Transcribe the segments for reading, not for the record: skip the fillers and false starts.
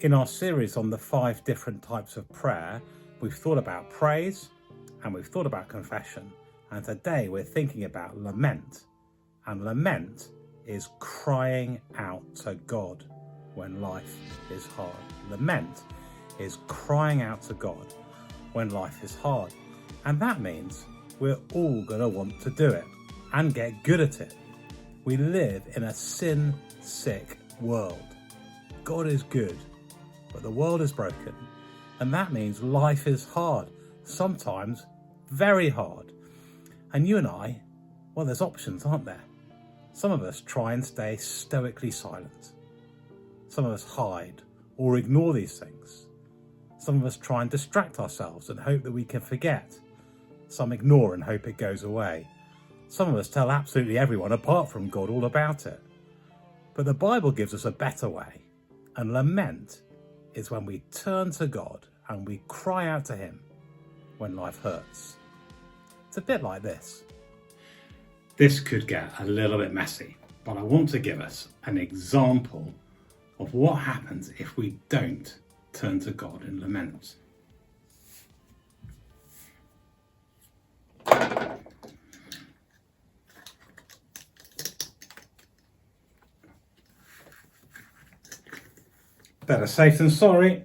In our series on the 5 different types of prayer, we've thought about praise and we've thought about confession. And today we're thinking about lament. And lament is crying out to God when life is hard. Lament is crying out to God when life is hard. And that means we're all going to want to do it and get good at it. We live in a sin-sick world. God is good, but the world is broken. And that means life is hard, sometimes very hard. And you and I, well, there's options, aren't there? Some of us try and stay stoically silent. Some of us hide or ignore these things. Some of us try and distract ourselves and hope that we can forget. Some ignore and hope it goes away. Some of us tell absolutely everyone apart from God all about it. But the Bible gives us a better way. And lament is when we turn to God and we cry out to him when life hurts. It's a bit like this. This could get a little bit messy, but I want to give us an example of what happens if we don't turn to God in lament. Better safe than sorry.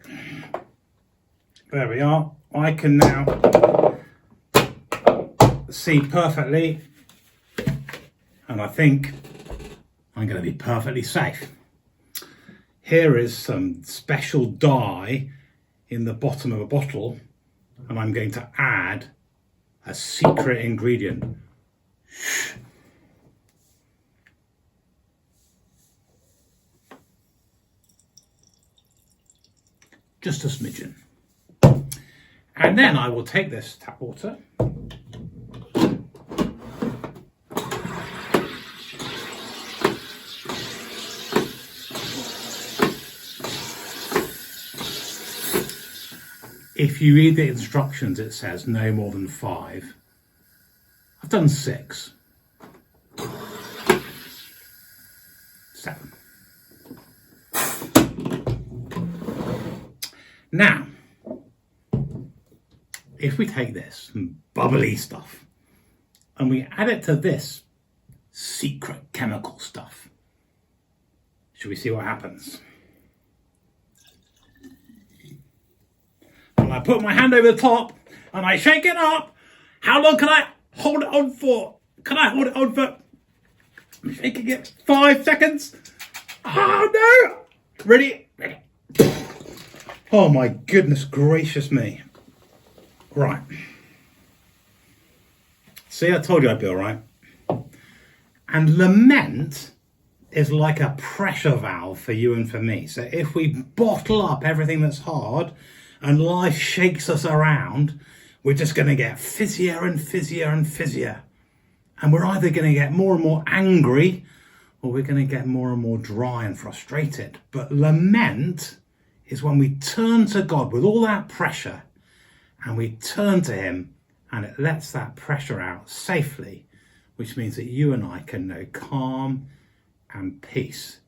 There we are. I can now see perfectly, and I think I'm going to be perfectly safe. Here is some special dye in the bottom of a bottle, and I'm going to add a secret ingredient. Just a smidgen. And then I will take this tap water if you read the instructions, it says no more than 5. I've done 6. 7. Now, if we take this bubbly stuff and we add it to this secret chemical stuff, should we see what happens? And I put my hand over the top and I shake it up. How long can I hold it on for? Can I hold it on for? I'm shaking it 5 seconds. Oh no! Ready? Ready. Oh my goodness gracious me. Right. See, I told you I'd be all right. And lament is like a pressure valve for you and for me. So if we bottle up everything that's hard and life shakes us around, we're just going to get fizzier and fizzier and fizzier. And we're either going to get more and more angry or we're going to get more and more dry and frustrated. But lament is when we turn to God with all that pressure and we turn to him and it lets that pressure out safely, which means that you and I can know calm and peace,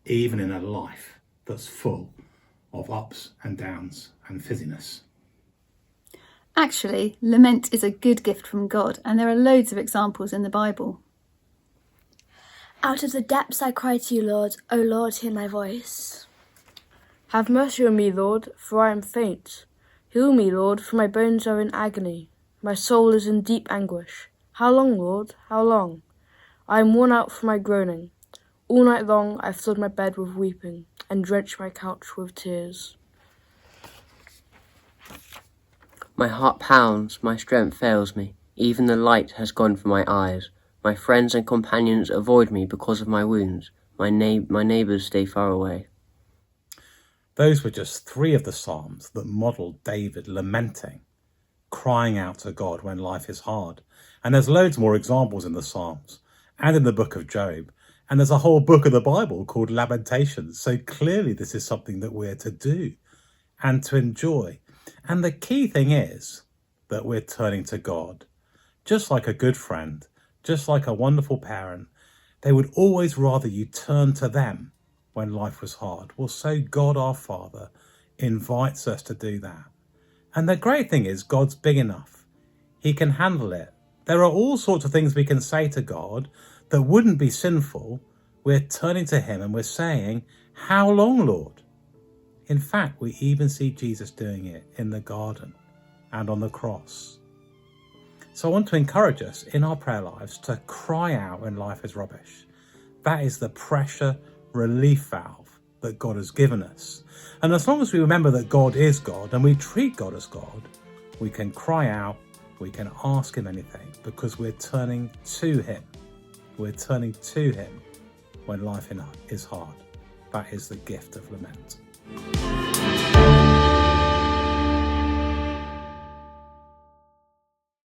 even in a life that's full of ups and downs and fizziness. Actually, lament is a good gift from God, and there are loads of examples in the Bible. Out of the depths I cry to you, Lord. O Lord, hear my voice. Have mercy on me, Lord, for I am faint. Heal me, Lord, for my bones are in agony. My soul is in deep anguish. How long, Lord? How long? I am worn out from my groaning. All night long I have filled my bed with weeping, and drenched my couch with tears. My heart pounds, my strength fails me. Even the light has gone from my eyes. My friends and companions avoid me because of my wounds. My neighbours stay far away. Those were just 3 of the Psalms that modelled David lamenting, crying out to God when life is hard. And there's loads more examples in the Psalms and in the book of Job. And there's a whole book of the Bible called Lamentations. So clearly this is something that we're to do and to enjoy. And the key thing is that we're turning to God. Just like a good friend, just like a wonderful parent, they would always rather you turn to them when life was hard. Well, so God our Father invites us to do that. And the great thing is God's big enough. He can handle it. There are all sorts of things we can say to God that wouldn't be sinful. We're turning to him and we're saying, how long, Lord? In fact, we even see Jesus doing it in the garden and on the cross. So I want to encourage us in our prayer lives to cry out when life is rubbish. That is the pressure relief valve that God has given us. And as long as we remember that God is God and we treat God as God, we can cry out, we can ask him anything because we're turning to him. We're turning to him when life is hard. That is the gift of lament.